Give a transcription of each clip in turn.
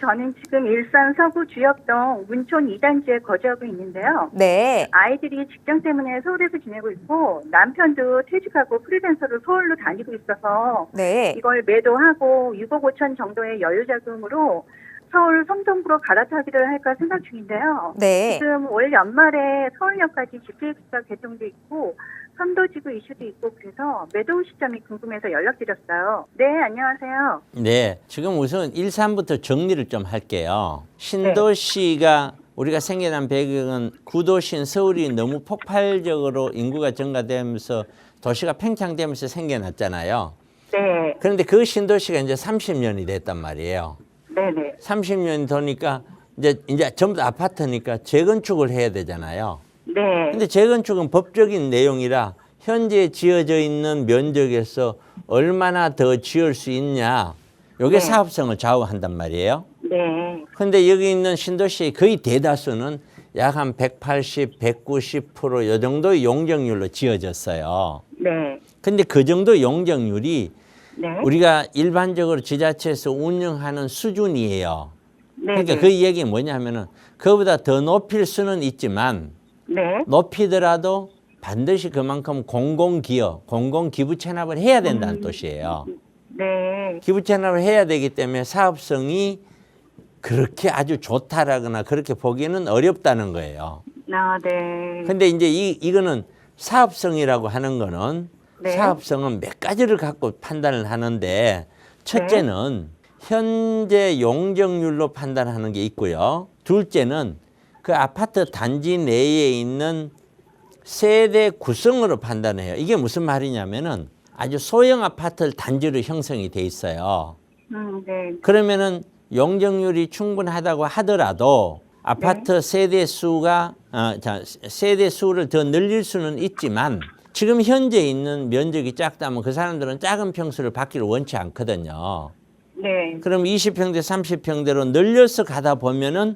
저는 지금 일산 서구 주역동 문촌 2단지에 거주하고 있는데요. 네. 아이들이 직장 때문에 서울에서 지내고 있고 남편도 퇴직하고 프리랜서로 서울로 다니고 있어서 네. 이걸 매도하고 6억 5천 정도의 여유자금으로 서울 성동구로 갈아타기를 할까 생각 중인데요. 네. 지금 올 연말에 서울역까지 GTX가 개통돼 있고 선도지구 이슈도 있고 그래서 매도 시점이 궁금해서 연락드렸어요. 네, 안녕하세요. 네, 지금 우선 일산부터 정리를 좀 할게요. 신도시가 우리가 생겨난 배경은 구도시인 서울이 너무 폭발적으로 인구가 증가되면서 도시가 팽창되면서 생겨났잖아요. 네, 그런데 그 신도시가 이제 30년이 됐단 말이에요. 네네. 30년이 되니까 이제 전부 다 아파트니까 재건축을 해야 되잖아요. 네, 근데 재건축은 법적인 내용이라 현재 지어져 있는 면적에서 얼마나 더 지을 수 있냐, 이게 네. 사업성을 좌우한단 말이에요. 네, 근데 여기 있는 신도시의 거의 대다수는 약 한 180, 190% 이 정도의 용적률로 지어졌어요. 네, 근데 그 정도 용적률이 네. 우리가 일반적으로 지자체에서 운영하는 수준이에요. 네, 그러니까 그 얘기는 뭐냐면은 그보다 더 높일 수는 있지만 네, 높이더라도 반드시 그만큼 공공기업, 공공기부 체납을 해야 된다는 뜻이에요. 네, 기부 체납을 해야 되기 때문에 사업성이 그렇게 아주 좋다라거나 그렇게 보기는 어렵다는 거예요. 네, 근데 이제 이거는 사업성이라고 하는 거는 네. 사업성은 몇 가지를 갖고 판단을 하는데 첫째는 현재 용적률로 판단하는 게 있고요. 둘째는 그 아파트 단지 내에 있는 세대 구성으로 판단해요. 이게 무슨 말이냐면은 아주 소형 아파트 단지로 형성이 돼 있어요. 네, 그러면은 용적률이 충분하다고 하더라도 아파트 세대 수가 세대 수를 더 늘릴 수는 있지만 지금 현재 있는 면적이 작다면 그 사람들은 작은 평수를 받기를 원치 않거든요. 네, 그럼 20평대, 30평대로 늘려서 가다 보면은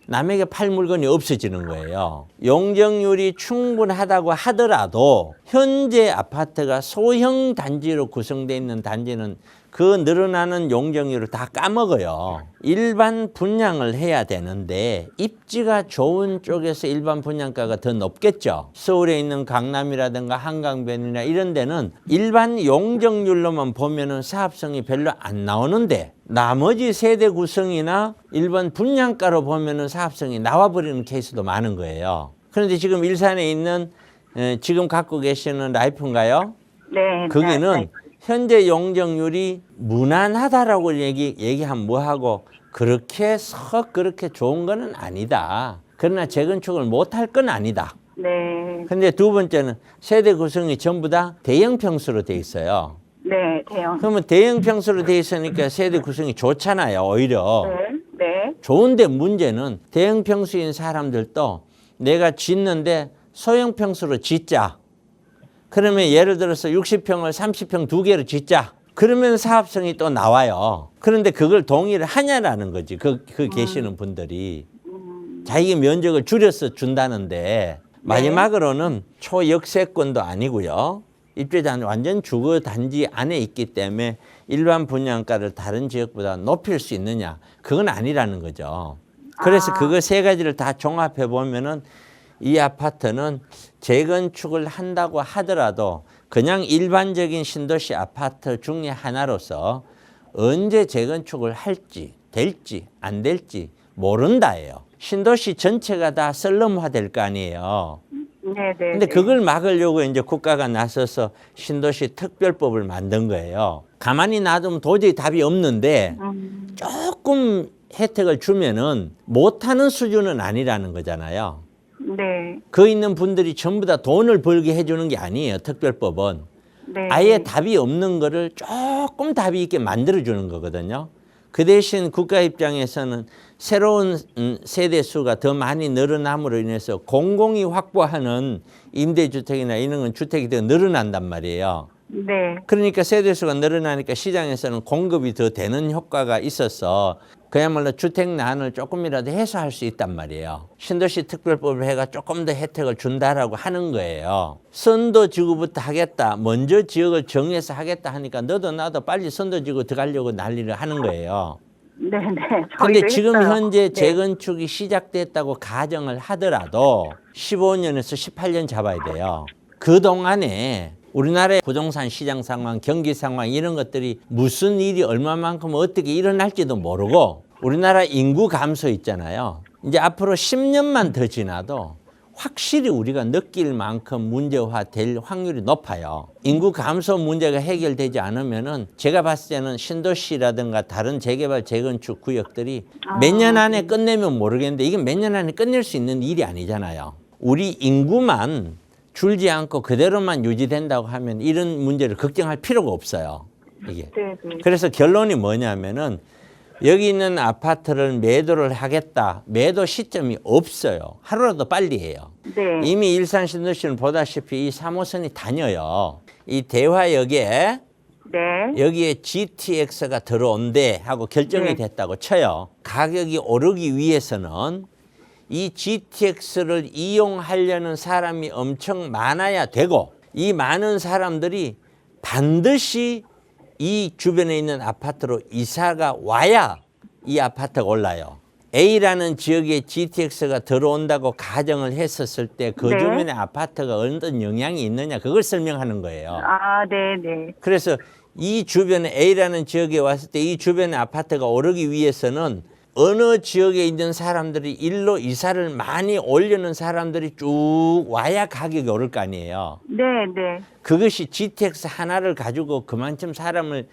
남에게 팔 물건이 없어지는 거예요. 용적률이 충분하다고 하더라도 현재 아파트가 소형 단지로 구성되어 있는 단지는 그 늘어나는 용적률을 다 까먹어요. 일반 분양을 해야 되는데 입지가 좋은 쪽에서 일반 분양가가 더 높겠죠. 서울에 있는 강남이라든가 한강변이나 이런 데는 일반 용적률로만 보면은 사업성이 별로 안 나오는데 나머지 세대 구성이나 일반 분양가로 보면은 사업성이 나와버리는 케이스도 많은 거예요. 그런데 지금 일산에 있는 지금 갖고 계시는 라이프인가요? 네. 거기는 네. 현재 용적률이 무난하다라고 얘기하면 뭐하고 그렇게 좋은 거는 아니다. 그러나 재건축을 못할 건 아니다. 네, 근데 두 번째는 세대 구성이 전부 다 대형 평수로 돼 있어요. 네, 대형. 그러면 대형 평수로 돼 있으니까 세대 구성이 좋잖아요, 오히려. 네, 네, 좋은데 문제는 대형 평수인 사람들도 내가 짓는데 소형 평수로 짓자. 그러면 예를 들어서 60평을 30평 두 개로 짓자. 그러면 사업성이 또 나와요. 그런데 그걸 동의를 하냐라는 거지. 그 계시는 분들이. 자기 면적을 줄여서 준다는데 마지막으로는 초역세권도 아니고요. 입주자는 완전 주거 단지 안에 있기 때문에 일반 분양가를 다른 지역보다 높일 수 있느냐. 그건 아니라는 거죠. 그래서 그거 세 가지를 다 종합해 보면은 이 아파트는 재건축을 한다고 하더라도 그냥 일반적인 신도시 아파트 중에 하나로서 언제 재건축을 할지 될지 안 될지 모른다예요. 신도시 전체가 다 썰럼화 될 거 아니에요. 네, 네. 근데 그걸 막으려고 이제 국가가 나서서 신도시 특별법을 만든 거예요. 가만히 놔두면 도저히 답이 없는데 조금 혜택을 주면은 못하는 수준은 아니라는 거잖아요. 네, 그 있는 분들이 전부 다 돈을 벌게 해주는 게 아니에요. 특별법은. 네. 아예 답이 없는 거를 조금 답이 있게 만들어주는 거거든요. 그 대신 국가 입장에서는 새로운 세대 수가 더 많이 늘어남으로 인해서 공공이 확보하는 임대주택이나 이런 건 주택이 더 늘어난단 말이에요. 네, 그러니까 세대수가 늘어나니까 시장에서는 공급이 더 되는 효과가 있어서 그야말로 주택난을 조금이라도 해소할 수 있단 말이에요. 신도시 특별법을 해가 조금 더 혜택을 준다라고 하는 거예요. 선도지구부터 하겠다. 먼저 지역을 정해서 하겠다 하니까 너도 나도 빨리 선도지구 들어가려고 난리를 하는 거예요. 네네. 근데 저희도 지금 했어요. 현재 네. 재건축이 시작됐다고 가정을 하더라도 15년에서 18년 잡아야 돼요. 그동안에 우리나라의 부동산 시장 상황, 경기 상황 이런 것들이 무슨 일이 얼마만큼 어떻게 일어날지도 모르고 우리나라 인구 감소 있잖아요. 이제 앞으로 10년만 더 지나도 확실히 우리가 느낄 만큼 문제화될 확률이 높아요. 인구 감소 문제가 해결되지 않으면은 제가 봤을 때는 신도시라든가 다른 재개발 재건축 구역들이 몇 년 안에 끝내면 모르겠는데 이게 몇 년 안에 끝낼 수 있는 일이 아니잖아요. 우리 인구만 줄지 않고 그대로만 유지된다고 하면 이런 문제를 걱정할 필요가 없어요. 이게. 네네. 그래서 결론이 뭐냐면은 여기 있는 아파트를 매도를 하겠다. 매도 시점이 없어요. 하루라도 빨리 해요. 네. 이미 일산 신도시는 보다시피 이 3호선이 다녀요. 이 대화역에 네. 여기에 GTX가 들어온대 하고 결정이 네. 됐다고 쳐요. 가격이 오르기 위해서는 이 GTX를 이용하려는 사람이 엄청 많아야 되고 이 많은 사람들이 반드시 이 주변에 있는 아파트로 이사가 와야 이 아파트가 올라요. A라는 지역에 GTX가 들어온다고 가정을 했었을 때 그 네. 주변에 아파트가 어떤 영향이 있느냐 그걸 설명하는 거예요. 아, 네네. 그래서 이 주변에 A라는 지역에 왔을 때 이 주변에 아파트가 오르기 위해서는 어느 지역에 있는 사람들이 일로 이사를 많이 오려는 사람들이 쭉 와야 가격이 오를 거 아니에요. 네네. 그것이 GTX 하나를 가지고 그만큼 사람을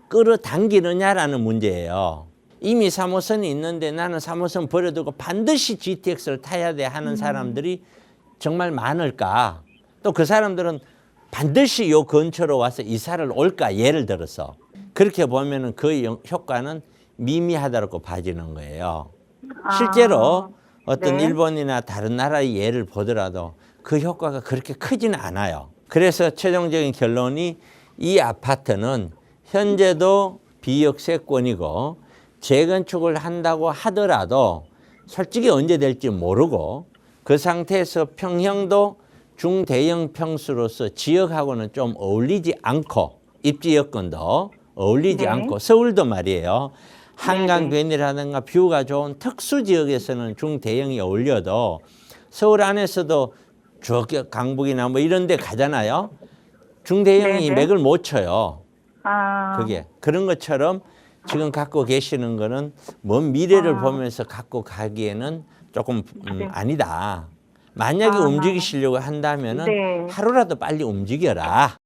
끌어당기느냐라는 문제예요. 이미 3호선이 있는데 나는 3호선 버려두고 반드시 GTX를 타야 돼 하는 사람들이 정말 많을까? 또 그 사람들은 반드시 요 근처로 와서 이사를 올까? 예를 들어서. 그렇게 보면은 그 효과는 미미하다고 봐지는 거예요. 실제로 어떤 네. 일본이나 다른 나라의 예를 보더라도 그 효과가 그렇게 크지는 않아요. 그래서 최종적인 결론이 이 아파트는 현재도 비역세권이고 재건축을 한다고 하더라도 솔직히 언제 될지 모르고 그 상태에서 평형도 중대형 평수로서 지역하고는 좀 어울리지 않고 입지 여건도 어울리지 네. 않고 서울도 말이에요. 한강변이라든가 뷰가 좋은 특수 지역에서는 중대형이 어울려도 서울 안에서도 저 강북이나 뭐 이런 데 가잖아요. 중대형이 네네. 맥을 못 쳐요. 아. 그게 그런 것처럼 지금 갖고 계시는 거는 먼 미래를 보면서 갖고 가기에는 조금 네. 아니다. 만약에 움직이시려고 한다면은 네. 하루라도 빨리 움직여라.